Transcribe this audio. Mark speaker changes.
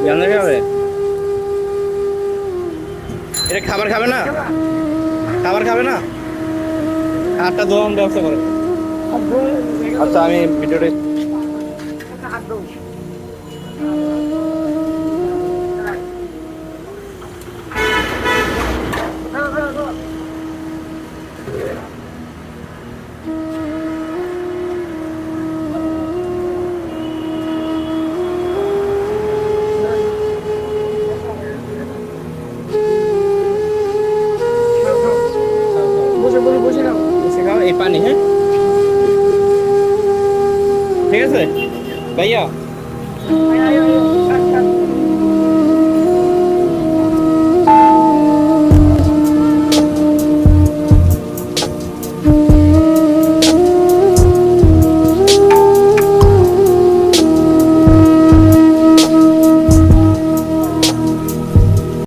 Speaker 1: জানলে খাবে? এটা খাবার খাবে না? খাবার খাবে না? খাবারটা দোয়ান ব্যবস্থা করে। আচ্ছা আমি ভিডিওটা বসে বসে বসে নাও, বসে খাও এই পানি। হ্যাঁ ঠিক আছে ভাইয়া।